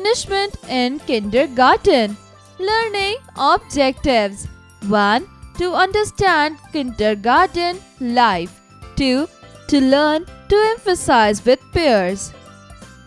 punishment in kindergarten. Learning objectives. 1. To understand kindergarten life. 2. To learn to emphasize with peers.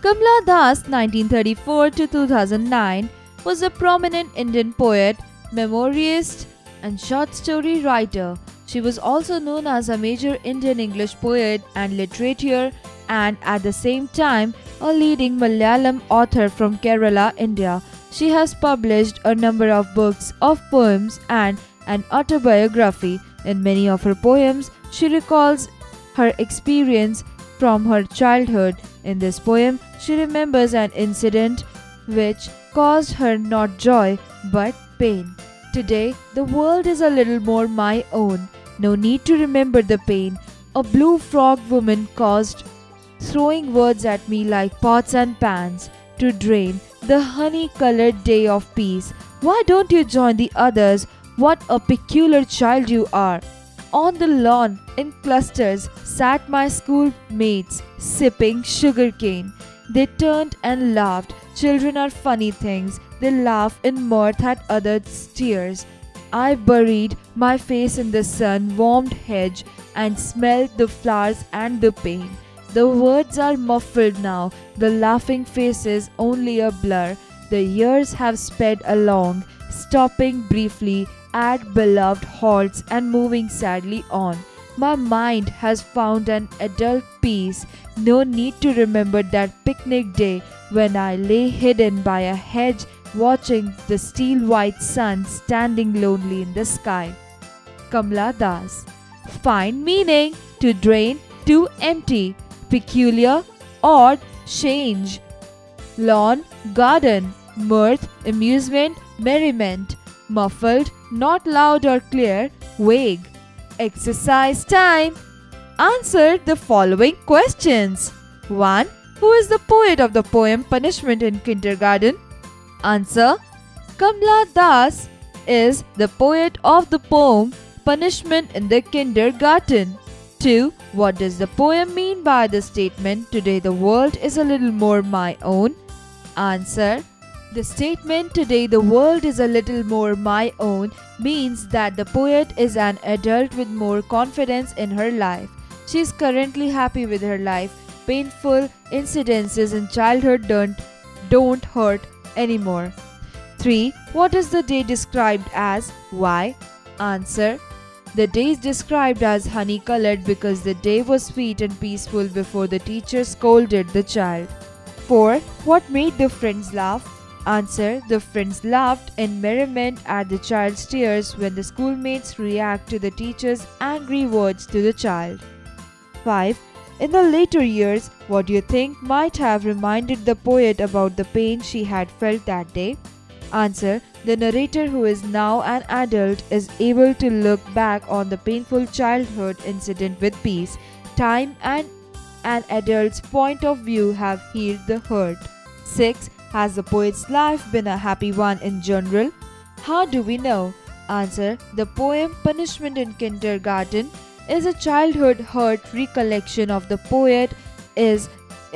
Kamla Das, 1934 to 2009, was a prominent Indian poet, memoirist, and short story writer. She was also known as a major Indian English poet and literature, and at the same time a leading Malayalam author from Kerala, India. She has published a number of books of poems and an autobiography. In many of her poems, she recalls her experience from her childhood. In this poem, she remembers an incident which caused her not joy but pain. Today, the world is a little more my own. No need to remember the pain. A blue-frocked woman caused throwing words at me like pots and pans to drain the honey-colored day of peace. Why don't you join the others? What a peculiar child you are. On the lawn, in clusters, sat my schoolmates, sipping sugarcane. They turned and laughed. Children are funny things. They laugh in mirth at others' tears. I buried my face in the sun-warmed hedge and smelled the flowers and the pain. The words are muffled now, the laughing faces only a blur. The years have sped along, stopping briefly at beloved halts and moving sadly on. My mind has found an adult peace. No need to remember that picnic day when I lay hidden by a hedge watching the steel-white sun standing lonely in the sky. Kamla Das. Find meaning. To drain, to empty. Peculiar, odd, change. Lawn, garden. Mirth, amusement, merriment. Muffled, not loud or clear, vague. Exercise time. Answer the following questions. 1. Who is the poet of the poem Punishment in Kindergarten? Answer. Kamla Das is the poet of the poem Punishment in the Kindergarten. 2. What does the poem mean by the statement, "Today the world is a little more my own"? Answer. The statement, "Today the world is a little more my own," means that the poet is an adult with more confidence in her life. She is currently happy with her life. Painful incidences in childhood don't hurt anymore. 3. What is the day described as? Why? Answer. The day is described as honey-colored because the day was sweet and peaceful before the teacher scolded the child. 4. What made the friends laugh? Answer. The friends laughed in merriment at the child's tears when the schoolmates react to the teacher's angry words to the child. 5. In the later years, what do you think might have reminded the poet about the pain she had felt that day? Answer. The narrator, who is now an adult, is able to look back on the painful childhood incident with peace. Time and an adult's point of view have healed the hurt. 6. Has the poet's life been a happy one in general? How do we know? Answer. The poem Punishment in Kindergarten is a childhood hurt recollection of the poet is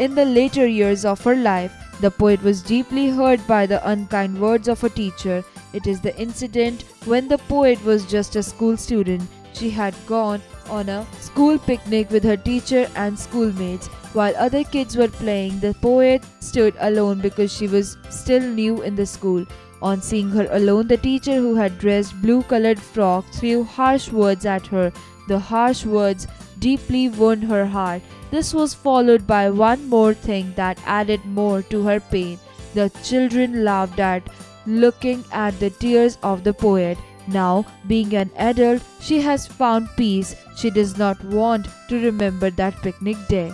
in the later years of her life. The poet was deeply hurt by the unkind words of a teacher. It is the incident when the poet was just a school student. She had gone on a school picnic with her teacher and schoolmates. While other kids were playing, the poet stood alone because she was still new in the school. On seeing her alone, the teacher, who had dressed blue-colored frock, threw harsh words at her. The harsh words deeply wound her heart. This was followed by one more thing that added more to her pain. The children laughed at looking at the tears of the poet. Now, being an adult, she has found peace. She does not want to remember that picnic day.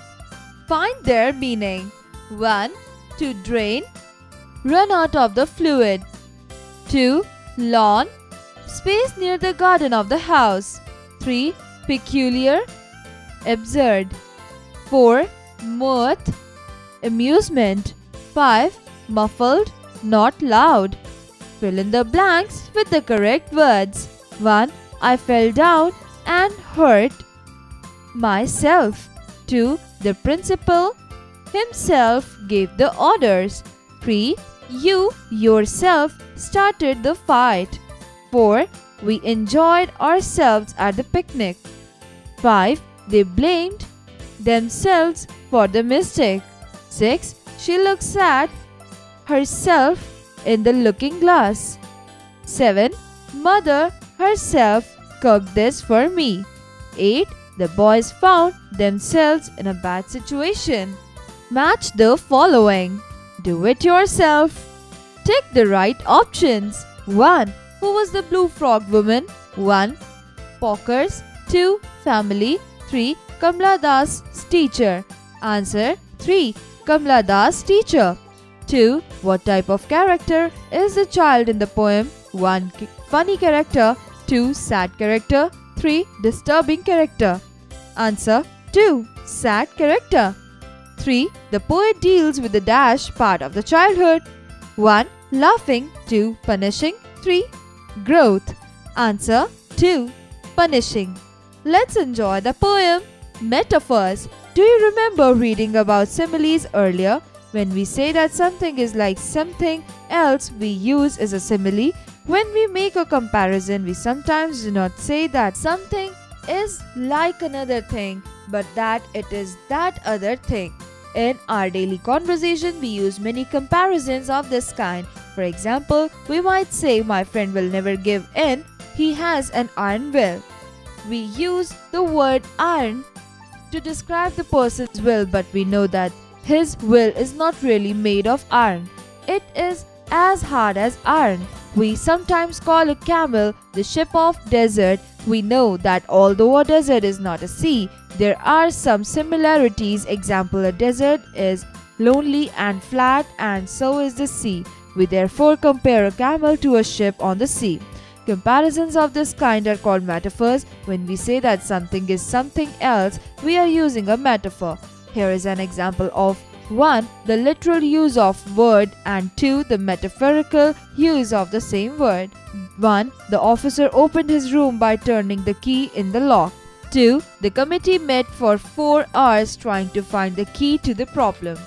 Find their meaning. 1. To drain, run out of the fluid. 2. Lawn, space near the garden of the house. 3. Peculiar, absurd. 4. Mirth, amusement. 5. Muffled, not loud. Fill in the blanks with the correct words. 1. I fell down and hurt myself. 2. The principal himself gave the orders. 3. You yourself started the fight. 4. We enjoyed ourselves at the picnic. 5. They blamed themselves for the mistake. 6. She looks at herself in the looking glass. 7. Mother herself cooked this for me. 8. The boys found themselves in a bad situation. Match the following. Do it yourself. Take the right options. 1. Who was the blue frog woman? 1. Pockers. 2. Family. 3. Kamla Das' teacher. Answer 3. Kamla Das' teacher. 2. What type of character is the child in the poem? 1. Funny character. 2. Sad character. 3. Disturbing character. Answer 2. Sad character. 3. The poet deals with the dash part of the childhood. 1. Laughing. 2. Punishing. 3. Growth. Answer 2. Punishing. Let's enjoy the poem. Metaphors. Do you remember reading about similes earlier? When we say that something is like something else, we use as a simile. When we make a comparison, we sometimes do not say that something is like another thing, but that it is that other thing. In our daily conversation, we use many comparisons of this kind. For example, we might say, my friend will never give in. He has an iron will. We use the word iron to describe the person's will, but we know that his will is not really made of iron. It is as hard as iron. We sometimes call a camel the ship of desert. We know that although a desert is not a sea, there are some similarities. Example, a desert is lonely and flat, and so is the sea. We therefore compare a camel to a ship on the sea. Comparisons of this kind are called metaphors. When we say that something is something else, we are using a metaphor. Here is an example of 1. The literal use of word, and 2. The metaphorical use of the same word. 1. The officer opened his room by turning the key in the lock. 2. The committee met for 4 hours trying to find the key to the problem.